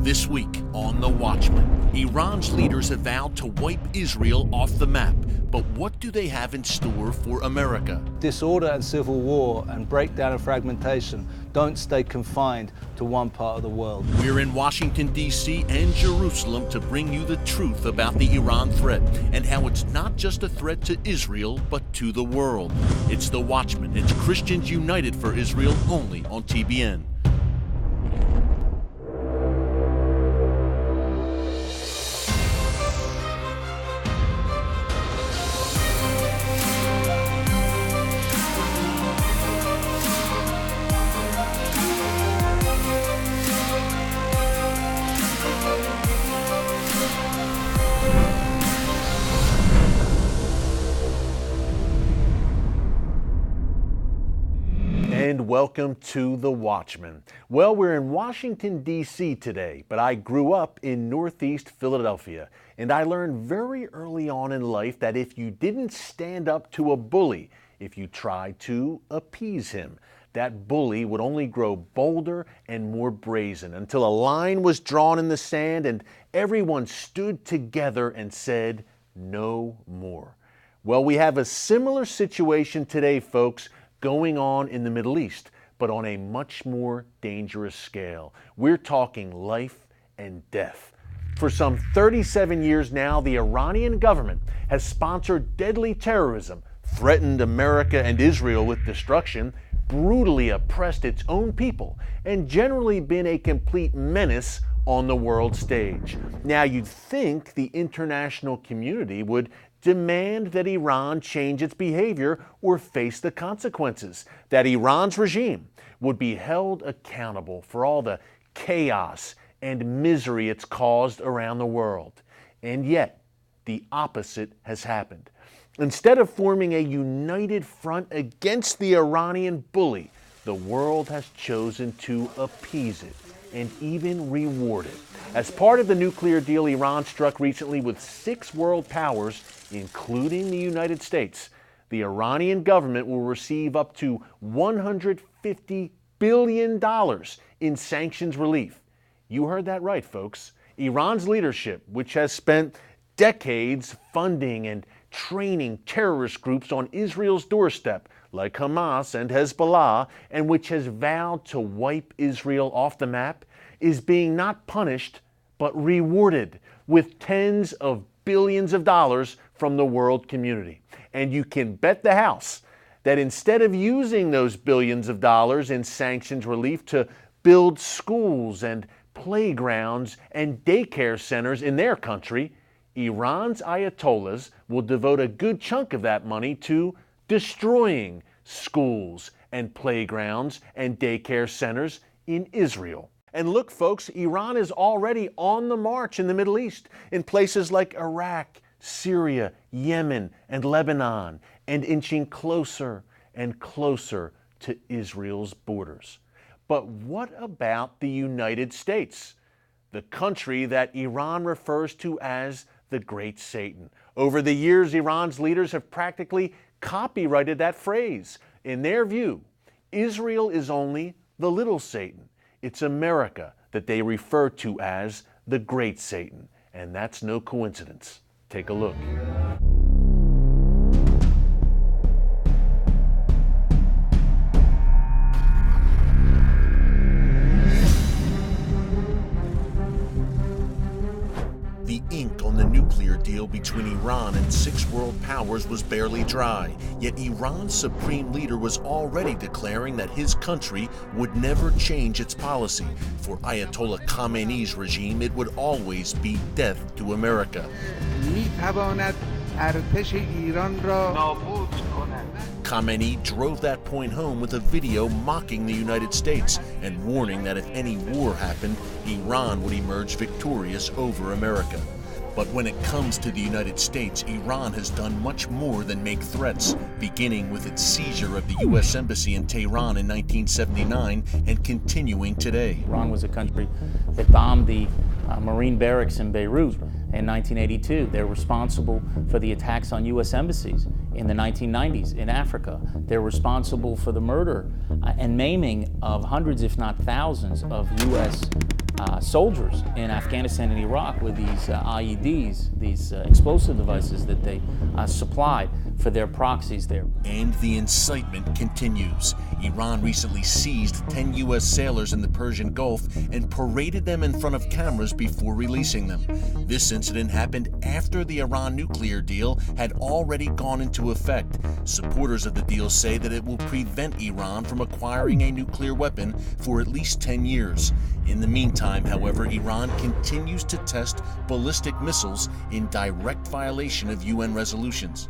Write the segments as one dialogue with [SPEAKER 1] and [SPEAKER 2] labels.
[SPEAKER 1] This week on The Watchman, Iran's leaders have vowed to wipe Israel off the map. But what do they have in store for America?
[SPEAKER 2] Disorder and civil war and breakdown and fragmentation don't stay confined to one part of the world.
[SPEAKER 1] We're in Washington, D.C. and Jerusalem to bring you the truth about the Iran threat and how it's not just a threat to Israel, but to the world. It's The Watchman. It's Christians United for Israel, only on TBN. And welcome to The Watchman. Well, we're in Washington, D.C. today, but I grew up in Northeast Philadelphia, and I learned very early on in life that if you didn't stand up to a bully, if you tried to appease him, that bully would only grow bolder and more brazen until a line was drawn in the sand and everyone stood together and said, "No more." Well, we have a similar situation today, folks, going on in the Middle East, but on a much more dangerous scale. We're talking life and death. For some 37 years now, the Iranian government has sponsored deadly terrorism, threatened America and Israel with destruction, brutally oppressed its own people, and generally been a complete menace on the world stage. Now, you'd think the international community would demand that Iran change its behavior or face the consequences, that Iran's regime would be held accountable for all the chaos and misery it's caused around the world. And yet, the opposite has happened. Instead of forming a united front against the Iranian bully, the world has chosen to appease it and even reward it. As part of the nuclear deal Iran struck recently with 6 world powers, including the United States, the Iranian government will receive up to $150 billion in sanctions relief. You heard that right, folks. Iran's leadership, which has spent decades funding and training terrorist groups on Israel's doorstep, like Hamas and Hezbollah, and which has vowed to wipe Israel off the map, is being not punished, but rewarded with tens of billions of dollars from the world community. And you can bet the house that instead of using those billions of dollars in sanctions relief to build schools and playgrounds and daycare centers in their country, Iran's Ayatollahs will devote a good chunk of that money to destroying schools and playgrounds and daycare centers in Israel. And look, folks, Iran is already on the march in the Middle East, in places like Iraq, Syria, Yemen, and Lebanon, and inching closer and closer to Israel's borders. But what about the United States, the country that Iran refers to as the Great Satan? Over the years, Iran's leaders have practically copyrighted that phrase. In their view, Israel is only the little Satan. It's America that they refer to as the Great Satan, and that's no coincidence. Take a look. The ink on the nuclear deal between Iran and 6 world powers was barely dry, yet Iran's supreme leader was already declaring that his country would never change its policy. For Ayatollah Khamenei's regime, it would always be death to America. Khamenei drove that point home with a video mocking the United States and warning that if any war happened, Iran would emerge victorious over America. But when it comes to the United States, Iran has done much more than make threats, beginning with its seizure of the U.S. Embassy in Tehran in 1979 and continuing today.
[SPEAKER 3] Iran was a country that bombed the Marine barracks in Beirut in 1982. They're responsible for the attacks on U.S. embassies in the 1990s in Africa. They're responsible for the murder and maiming of hundreds, if not thousands, of U.S. soldiers in Afghanistan and Iraq with these IEDs, these explosive devices that they supplied for their proxies there.
[SPEAKER 1] And the incitement continues. Iran recently seized 10 U.S. sailors in the Persian Gulf and paraded them in front of cameras before releasing them. This incident happened after the Iran nuclear deal had already gone into effect. Supporters of the deal say that it will prevent Iran from acquiring a nuclear weapon for at least 10 years. In the meantime, however, Iran continues to test ballistic missiles in direct violation of UN resolutions.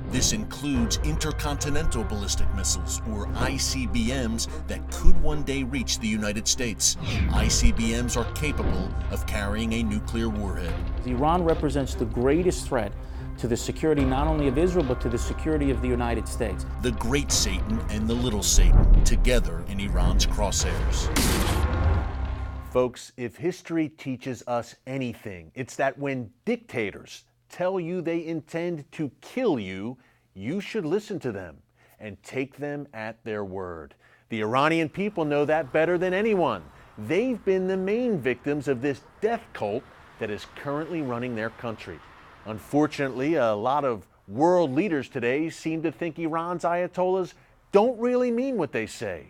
[SPEAKER 1] This includes intercontinental ballistic missiles, or ICBMs, that could one day reach the United States. ICBMs are capable of carrying a nuclear warhead.
[SPEAKER 3] Iran represents the greatest threat to the security not only of Israel, but to the security of the United States.
[SPEAKER 1] The great Satan and the little Satan, together in Iran's crosshairs. Folks, if history teaches us anything, it's that when dictators tell you they intend to kill you, you should listen to them and take them at their word. The Iranian people know that better than anyone. They've been the main victims of this death cult that is currently running their country. Unfortunately, a lot of world leaders today seem to think Iran's ayatollahs don't really mean what they say.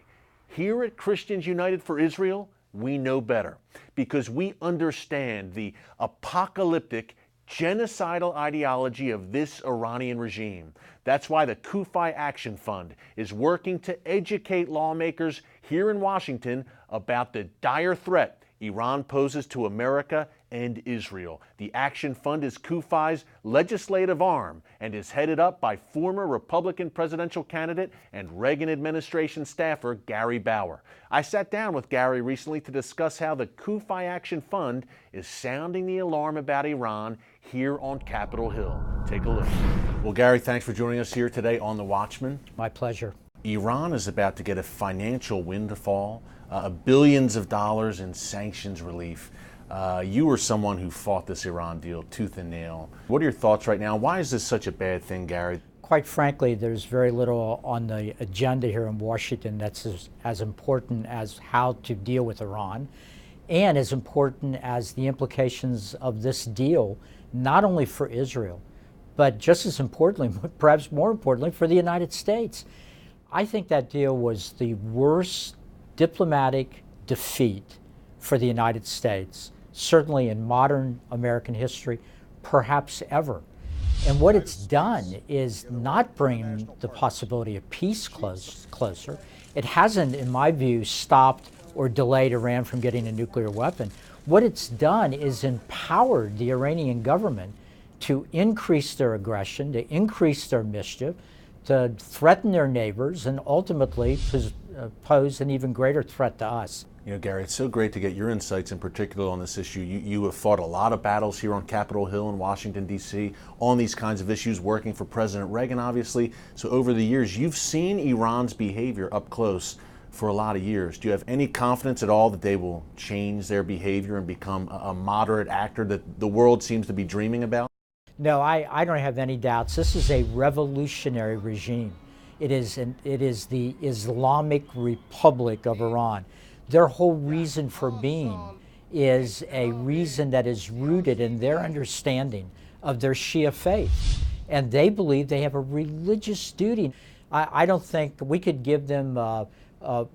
[SPEAKER 1] Here at Christians United for Israel, we know better because we understand the apocalyptic, genocidal ideology of this Iranian regime. That's why the CUFI Action Fund is working to educate lawmakers here in Washington about the dire threat Iran poses to America and Israel. The Action Fund is CUFI's legislative arm and is headed up by former Republican presidential candidate and Reagan administration staffer Gary Bauer. I sat down with Gary recently to discuss how the CUFI Action Fund is sounding the alarm about Iran here on Capitol Hill. Take a look. Well, Gary, thanks for joining us here today on The Watchman.
[SPEAKER 4] My pleasure.
[SPEAKER 1] Iran is about to get a financial windfall, billions of dollars in sanctions relief. You were someone who fought this Iran deal tooth and nail. What are your thoughts right now? Why is this such a bad thing, Gary?
[SPEAKER 4] Quite frankly, there's very little on the agenda here in Washington that's as important as how to deal with Iran, and as important as the implications of this deal, not only for Israel, but just as importantly, perhaps more importantly, for the United States. I think that deal was the worst diplomatic defeat for the United States, certainly in modern American history, perhaps ever. And what it's done is not bring the possibility of peace closer. It hasn't, in my view, stopped or delayed Iran from getting a nuclear weapon. What it's done is empowered the Iranian government to increase their aggression, to increase their mischief, to threaten their neighbors, and ultimately pose an even greater threat to us.
[SPEAKER 1] You know, Gary, it's so great to get your insights in particular on this issue. You have fought a lot of battles here on Capitol Hill in Washington, D.C. on these kinds of issues, working for President Reagan, obviously. So over the years, you've seen Iran's behavior up close for a lot of years. Do you have any confidence at all that they will change their behavior and become a moderate actor that the world seems to be dreaming about?
[SPEAKER 4] No, I don't have any doubts. This is a revolutionary regime. It is the Islamic Republic of Iran. Their whole reason for being is a reason that is rooted in their understanding of their Shia faith. And they believe they have a religious duty. I don't think we could give them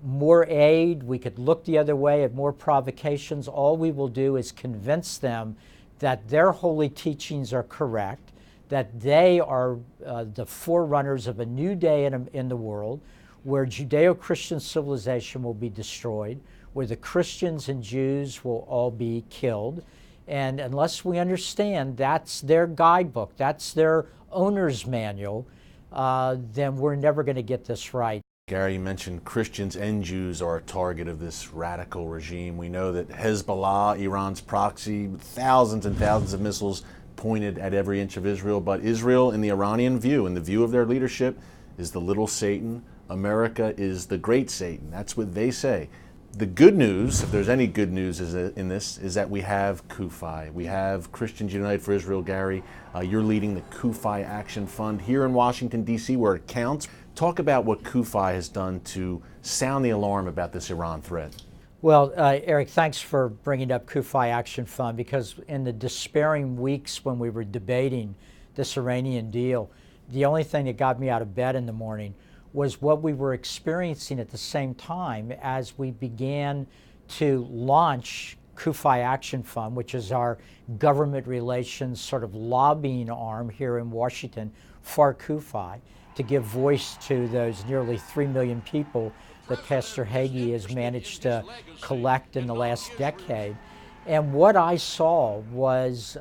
[SPEAKER 4] more aid. We could look the other way at more provocations. All we will do is convince them that their holy teachings are correct, that they are the forerunners of a new day in the world, where Judeo-Christian civilization will be destroyed, where the Christians and Jews will all be killed. And unless we understand that's their guidebook, that's their owner's manual, then we're never going to get this right.
[SPEAKER 1] Gary, you mentioned Christians and Jews are a target of this radical regime. We know that Hezbollah, Iran's proxy, thousands and thousands of missiles pointed at every inch of Israel. But Israel, in the Iranian view, in the view of their leadership, is the little Satan. America is the great Satan. That's what they say. The good news, if there's any good news in this, is that we have CUFI. We have Christians United for Israel. Gary, you're leading the CUFI Action Fund here in Washington, D.C., where it counts. Talk about what CUFI has done to sound the alarm about this Iran threat.
[SPEAKER 4] Well, Eric, thanks for bringing up CUFI Action Fund, because in the despairing weeks when we were debating this Iranian deal, the only thing that got me out of bed in the morning was what we were experiencing at the same time as we began to launch CUFI Action Fund, which is our government relations sort of lobbying arm here in Washington for CUFI, to give voice to those nearly 3 million people that Pastor Hagee has managed to collect in the last decade. And what I saw was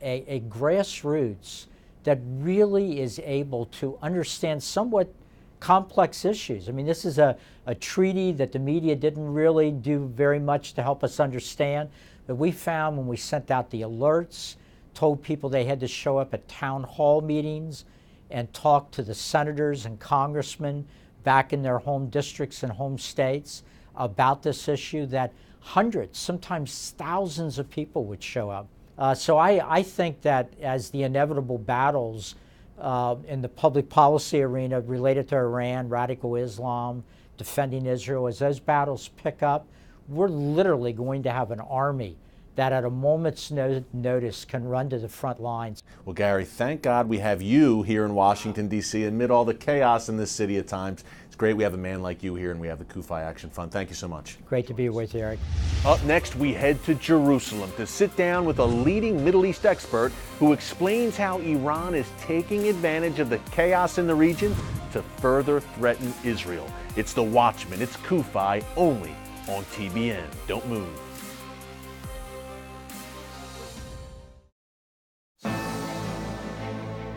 [SPEAKER 4] a grassroots that really is able to understand somewhat complex issues. I mean, this is a treaty that the media didn't really do very much to help us understand, but we found when we sent out the alerts, told people they had to show up at town hall meetings and talk to the senators and congressmen back in their home districts and home states about this issue, that hundreds, sometimes thousands of people would show up. So I think that as the inevitable battles in the public policy arena related to Iran, radical Islam, defending Israel, as those battles pick up, we're literally going to have an army that at a moment's notice can run to the front lines.
[SPEAKER 1] Well, Gary, thank God we have you here in Washington, D.C. amid all the chaos in this city at times. It's great we have a man like you here, and we have the CUFI Action Fund. Thank you so much.
[SPEAKER 4] Great to be with you, Eric.
[SPEAKER 1] Up next, we head to Jerusalem to sit down with a leading Middle East expert who explains how Iran is taking advantage of the chaos in the region to further threaten Israel. It's the Watchman. It's CUFI, only on TBN. Don't move.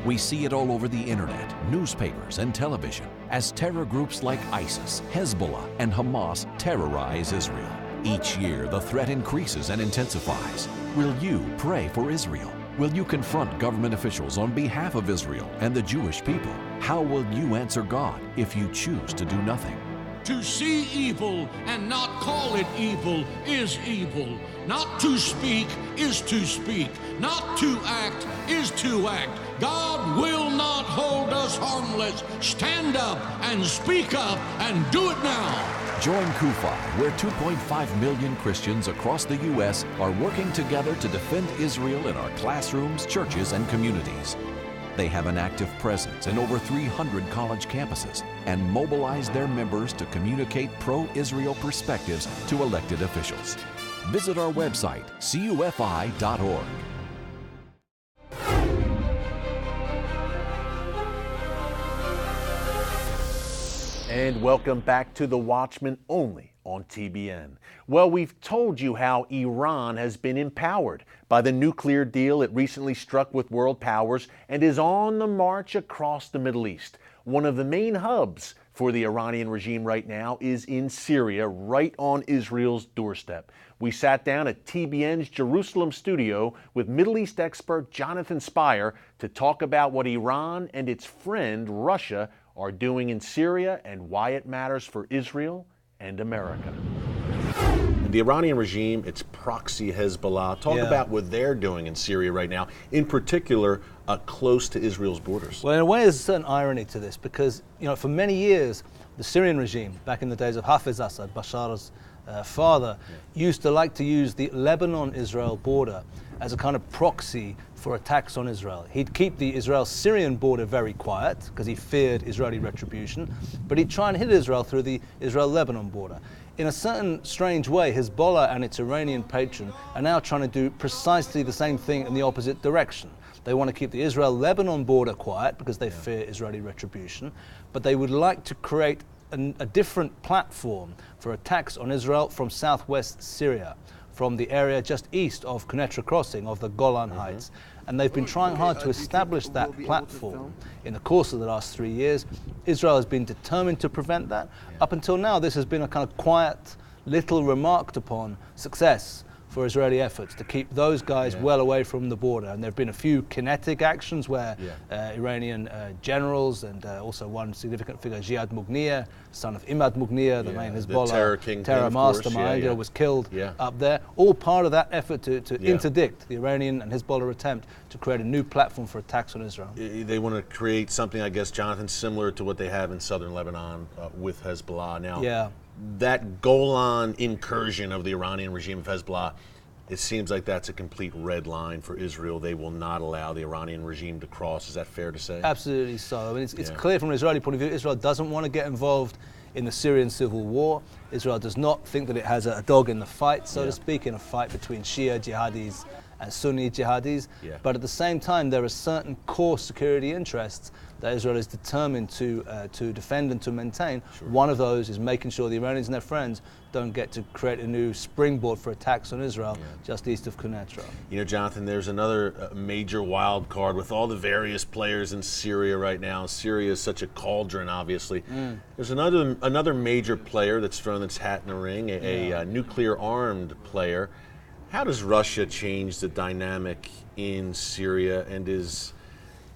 [SPEAKER 5] We see it all over the internet, newspapers, and television as terror groups like ISIS, Hezbollah, and Hamas terrorize Israel. Each year, the threat increases and intensifies. Will you pray for Israel? Will you confront government officials on behalf of Israel and the Jewish people? How will you answer God if you choose to do nothing?
[SPEAKER 6] To see evil and not call it evil is evil. Not to speak is to speak. Not to act is to act. God will not hold us harmless. Stand up and speak up and do it now.
[SPEAKER 5] Join CUFI, where 2.5 million Christians across the U.S. are working together to defend Israel in our classrooms, churches, and communities. They have an active presence in over 300 college campuses and mobilize their members to communicate pro-Israel perspectives to elected officials. Visit our website, CUFI.org.
[SPEAKER 1] And welcome back to The Watchman, only on TBN. Well, we've told you how Iran has been empowered by the nuclear deal it recently struck with world powers and is on the march across the Middle East. One of the main hubs for the Iranian regime right now is in Syria, right on Israel's doorstep. We sat down at TBN's Jerusalem studio with Middle East expert Jonathan Spire to talk about what Iran and its friend Russia are doing in Syria and why it matters for Israel and America. The Iranian regime, its proxy Hezbollah, talk about what they're doing in Syria right now, in particular close to Israel's borders.
[SPEAKER 2] Well, in a way, there's a certain irony to this because, for many years, the Syrian regime, back in the days of Hafiz Assad, Bashar's father, used to like to use the Lebanon-Israel border as a kind of proxy for attacks on Israel. He'd keep the Israel-Syrian border very quiet because he feared Israeli retribution, but he'd try and hit Israel through the Israel-Lebanon border. In a certain strange way, Hezbollah and its Iranian patron are now trying to do precisely the same thing in the opposite direction. They want to keep the Israel-Lebanon border quiet because they fear Israeli retribution, but they would like to create a different platform for attacks on Israel from southwest Syria, from the area just east of Quneitra Crossing of the Golan Heights. And they've been trying hard to establish that platform in the course of the last 3 years. Israel has been determined to prevent that. Up until now, this has been a kind of quiet, little remarked upon success for Israeli efforts to keep those guys well away from the border. And there have been a few kinetic actions where Iranian generals and also one significant figure, Jihad Mughniya, son of Imad Mughniya, the main Hezbollah terror mastermind, was killed up there. All part of that effort to interdict the Iranian and Hezbollah attempt to create a new platform for attacks on Israel.
[SPEAKER 1] They want to create something, I guess, Jonathan, similar to what they have in southern Lebanon with Hezbollah now. that Golan incursion of the Iranian regime of Hezbollah, it seems like that's a complete red line for Israel. They will not allow the Iranian regime to cross. Is that fair to say?
[SPEAKER 2] Absolutely so. I mean, it's clear from an Israeli point of view, Israel doesn't want to get involved in the Syrian civil war. Israel does not think that it has a dog in the fight, so to speak, in a fight between Shia jihadis and Sunni jihadis. But at the same time, there are certain core security interests that Israel is determined to defend and to maintain. One of those is making sure the Iranians and their friends don't get to create a new springboard for attacks on Israel just east of Quneitra.
[SPEAKER 1] You know, Jonathan, there's another major wild card with all the various players in Syria right now. Syria is such a cauldron, obviously. There's another major player that's thrown its hat in the ring, a nuclear-armed player. How does Russia change the dynamic in Syria, and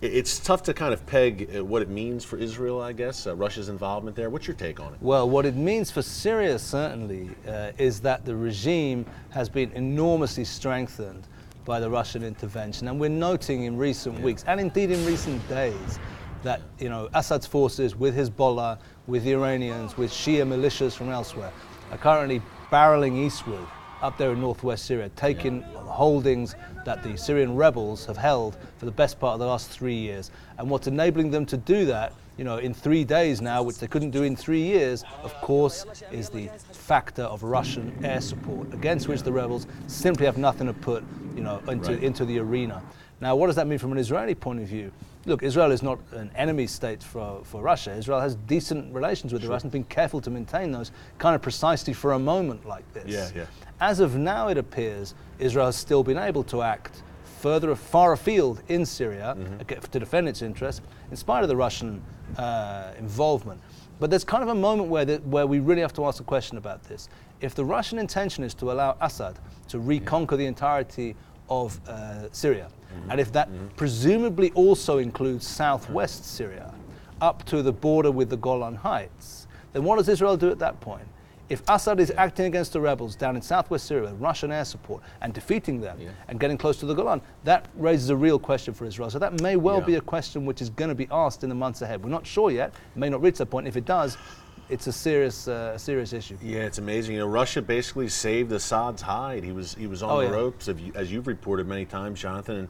[SPEAKER 1] it's tough to kind of peg what it means for Israel, I guess, Russia's involvement there. What's your take on it?
[SPEAKER 2] Well, what it means for Syria, certainly, is that the regime has been enormously strengthened by the Russian intervention. And we're noting in recent weeks, and indeed in recent days, that, you know, Assad's forces with Hezbollah, with the Iranians, with Shia militias from elsewhere, are currently barreling eastward up there in northwest Syria, taking holdings that the Syrian rebels have held for the best part of the last 3 years. And what's enabling them to do that, you know, in 3 days now, which they couldn't do in 3 years, of course, is the factor of Russian air support, against which the rebels simply have nothing to put, you know, into the arena. Now, what does that mean from an Israeli point of view? Look, Israel is not an enemy state for Russia. Israel has decent relations with the Russians, been careful to maintain those kind of precisely for a moment like this. As of now, it appears Israel has still been able to act far afield in Syria to defend its interests, in spite of the Russian involvement. But there's kind of a moment where we really have to ask a question about this. If the Russian intention is to allow Assad to reconquer the entirety of Syria, and if that presumably also includes southwest Syria, up to the border with the Golan Heights, then what does Israel do at that point? If Assad is acting against the rebels down in southwest Syria with Russian air support and defeating them and getting close to the Golan, that raises a real question for Israel. So that may well be a question which is going to be asked in the months ahead. We're not sure yet. It may not reach that point. If it does, it's a serious issue.
[SPEAKER 1] Yeah, it's amazing. You know, Russia basically saved Assad's hide. He was on the ropes, as you've reported many times, Jonathan. And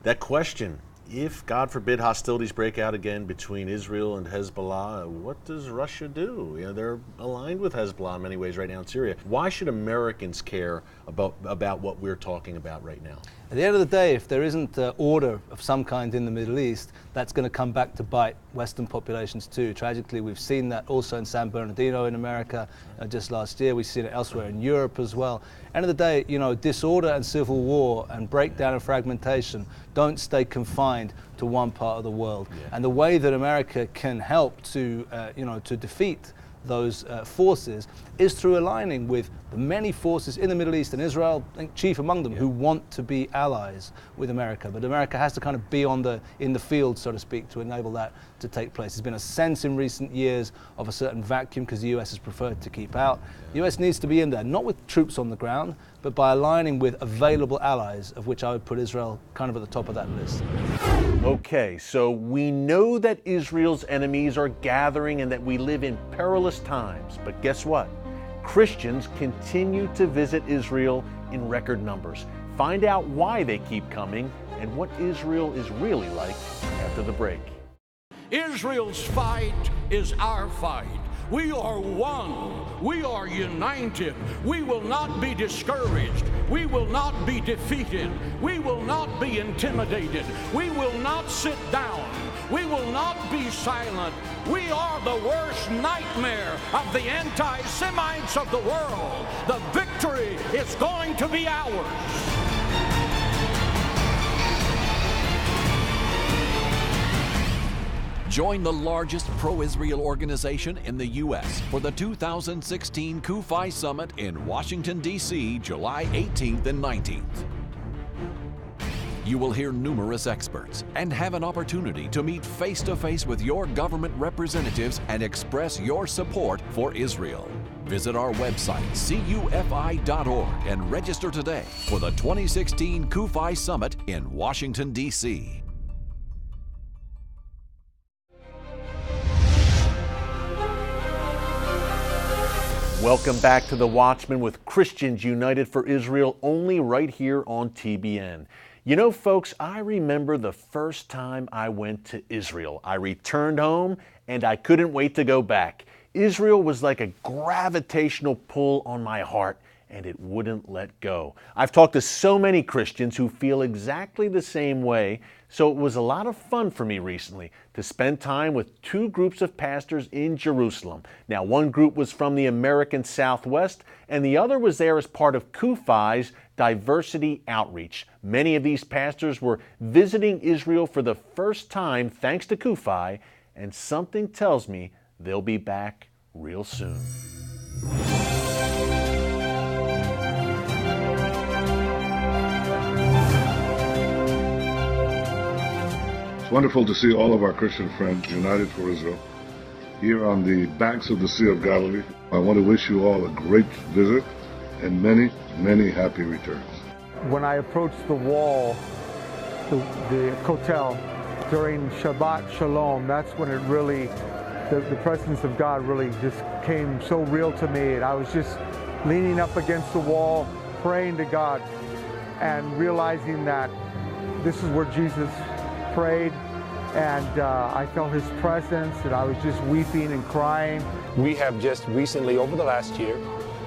[SPEAKER 1] that question, if, God forbid, hostilities break out again between Israel and Hezbollah, what does Russia do? You know, they're aligned with Hezbollah in many ways right now in Syria. Why should Americans care about what we're talking about right now?
[SPEAKER 2] At the end of the day, if there isn't order of some kind in the Middle East, that's going to come back to bite Western populations too. Tragically, we've seen that also in San Bernardino in America just last year. We've seen it elsewhere in Europe as well. End of the day, you know, disorder and civil war and breakdown and fragmentation don't stay confined to one part of the world. And the way that America can help to defeat those forces is through aligning with the many forces in the Middle East, and Israel, I think, chief among them, who want to be allies with America. But America has to kind of be in the field, so to speak, to enable that to take place. There's been a sense in recent years of a certain vacuum because the US has preferred to keep out. The US needs to be in there, not with troops on the ground, but by aligning with available allies, of which I would put Israel kind of at the top of that list.
[SPEAKER 1] Okay, so we know that Israel's enemies are gathering and that we live in perilous times. But guess what? Christians continue to visit Israel in record numbers. Find out why they keep coming and what Israel is really like after the break.
[SPEAKER 6] Israel's fight is our fight. We are one. We are united. We will not be discouraged. We will not be defeated. We will not be intimidated. We will not sit down. We will not be silent. We are the worst nightmare of the anti-Semites of the world. The victory is going to be ours.
[SPEAKER 5] Join the largest pro-Israel organization in the U.S. for the 2016 CUFI Summit in Washington, D.C., July 18th and 19th. You will hear numerous experts and have an opportunity to meet face-to-face with your government representatives and express your support for Israel. Visit our website, CUFI.org, and register today for the 2016 CUFI Summit in Washington, D.C.
[SPEAKER 1] Welcome back to The Watchman with Christians United for Israel, only right here on TBN. You know, folks, I remember the first time I went to Israel. I returned home and I couldn't wait to go back. Israel was like a gravitational pull on my heart, and it wouldn't let go. I've talked to so many Christians who feel exactly the same way, so it was a lot of fun for me recently to spend time with two groups of pastors in Jerusalem. Now, one group was from the American Southwest, and the other was there as part of CUFI's Diversity Outreach. Many of these pastors were visiting Israel for the first time thanks to CUFI, and something tells me they'll be back real soon.
[SPEAKER 7] It's wonderful to see all of our Christian friends united for Israel here on the banks of the Sea of Galilee. I want to wish you all a great visit and many, many happy returns.
[SPEAKER 8] When I approached the wall, the Kotel, during Shabbat Shalom, that's when it really, the presence of God really just came so real to me. And I was just leaning up against the wall, praying to God, and realizing that this is where Jesus prayed, and I felt his presence, and I was just weeping and crying.
[SPEAKER 9] We have just recently, over the last year,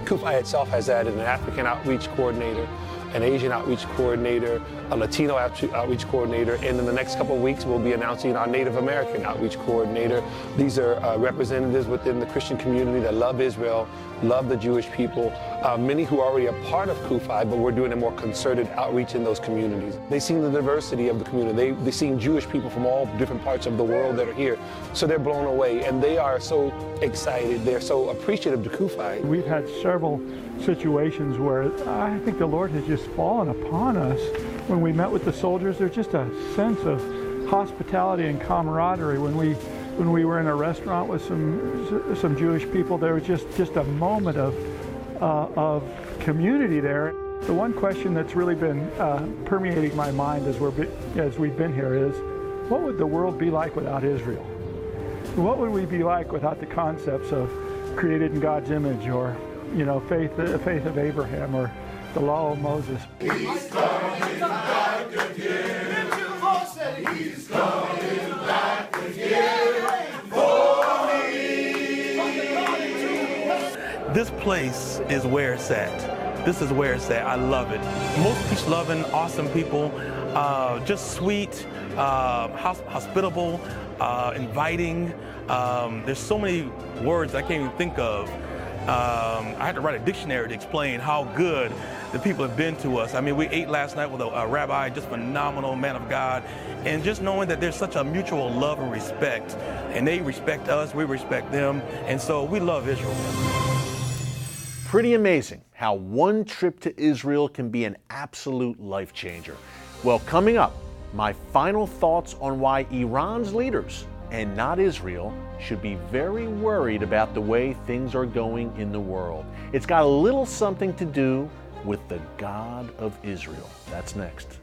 [SPEAKER 9] CUFI itself has added an African outreach coordinator, an Asian outreach coordinator, a Latino outreach coordinator, and in the next couple of weeks we'll be announcing our Native American outreach coordinator. These are representatives within the Christian community that love Israel, love the Jewish people, many who are already a part of CUFI, but we're doing a more concerted outreach in those communities. They've seen the diversity of the community. They've seen Jewish people from all different parts of the world that are here, so they're blown away, and they are so excited, they're so appreciative to CUFI.
[SPEAKER 10] We've had several situations where I think the Lord has just fallen upon us. When we met with the soldiers, there's just a sense of hospitality and camaraderie. When we were in a restaurant with some Jewish people, there was just a moment of community there. The one question that's really been permeating my mind as we've been here is, what would the world be like without Israel? What would we be like without the concepts of created in God's image, or faith of Abraham, or the law of Moses?
[SPEAKER 11] He's coming back again. He's coming back again for me.
[SPEAKER 12] This place is where it's at. This is where it's at. I love it. Most peace-loving, awesome people, just sweet, hospitable, inviting. There's so many words I can't even think of. I had to write a dictionary to explain how good the people have been to us. I mean, we ate last night with a rabbi, just phenomenal man of God, and just knowing that there's such a mutual love and respect, and they respect us, we respect them, and so we love Israel.
[SPEAKER 1] Pretty amazing how one trip to Israel can be an absolute life changer. Well, coming up, my final thoughts on why Iran's leaders, and not Israel, should be very worried about the way things are going in the world. It's got a little something to do with the God of Israel. That's next.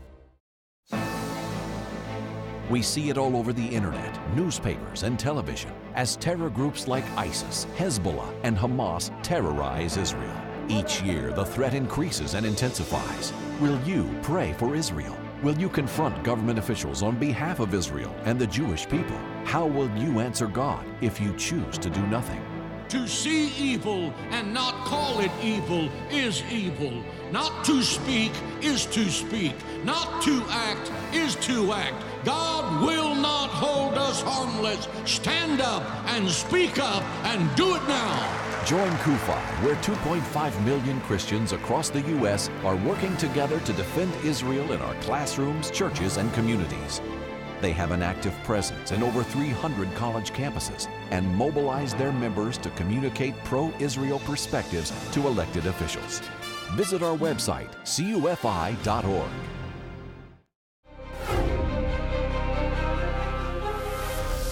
[SPEAKER 5] We see it all over the internet, newspapers, and television as terror groups like ISIS, Hezbollah, and Hamas terrorize Israel. Each year, the threat increases and intensifies. Will you pray for Israel? Will you confront government officials on behalf of Israel and the Jewish people? How will you answer God if you choose to do nothing?
[SPEAKER 6] To see evil and not call it evil is evil. Not to speak is to speak. Not to act is to act. God will not hold us harmless. Stand up and speak up and do it now.
[SPEAKER 5] Join CUFI, where 2.5 million Christians across the U.S. are working together to defend Israel in our classrooms, churches, and communities. They have an active presence in over 300 college campuses and mobilize their members to communicate pro-Israel perspectives to elected officials. Visit our website, CUFI.org.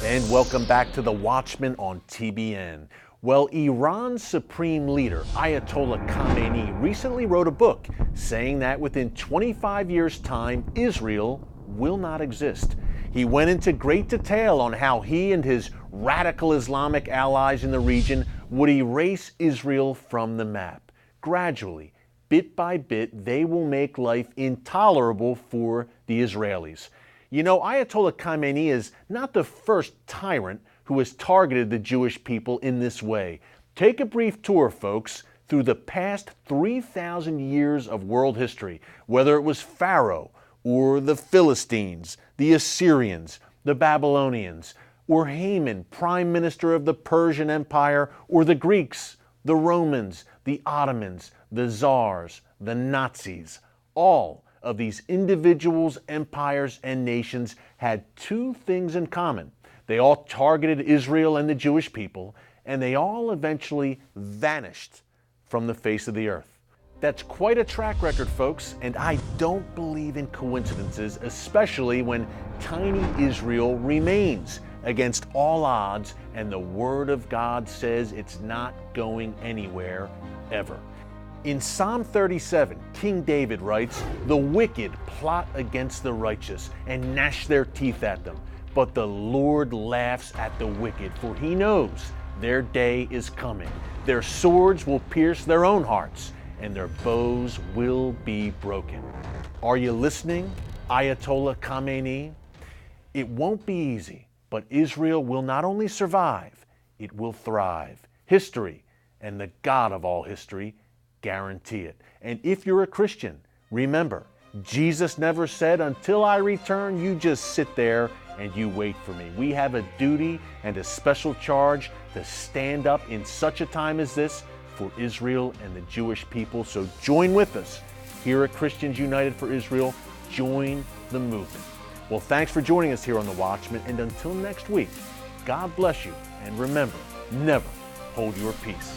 [SPEAKER 1] And welcome back to The Watchman on TBN. Well, Iran's supreme leader, Ayatollah Khamenei, recently wrote a book saying that within 25 years' time, Israel will not exist. He went into great detail on how he and his radical Islamic allies in the region would erase Israel from the map. Gradually, bit by bit, they will make life intolerable for the Israelis. You know, Ayatollah Khamenei is not the first tyrant who has targeted the Jewish people in this way. Take a brief tour, folks, through the past 3,000 years of world history, whether it was Pharaoh or the Philistines, the Assyrians, the Babylonians, or Haman, prime minister of the Persian Empire, or the Greeks, the Romans, the Ottomans, the Tsars, the Nazis. All of these individuals, empires, and nations had two things in common. They all targeted Israel and the Jewish people, and they all eventually vanished from the face of the earth. That's quite a track record, folks, and I don't believe in coincidences, especially when tiny Israel remains against all odds, and the Word of God says it's not going anywhere, ever. In Psalm 37, King David writes, "The wicked plot against the righteous and gnash their teeth at them, but the Lord laughs at the wicked, for he knows their day is coming. Their swords will pierce their own hearts, and their bows will be broken." Are you listening, Ayatollah Khamenei? It won't be easy, but Israel will not only survive, it will thrive. History and the God of all history guarantee it. And if you're a Christian, remember, Jesus never said, "Until I return, you just sit there and you wait for me." We have a duty and a special charge to stand up in such a time as this for Israel and the Jewish people. So join with us here at Christians United for Israel. Join the movement. Well, thanks for joining us here on The Watchman, and until next week, God bless you, and remember, never hold your peace.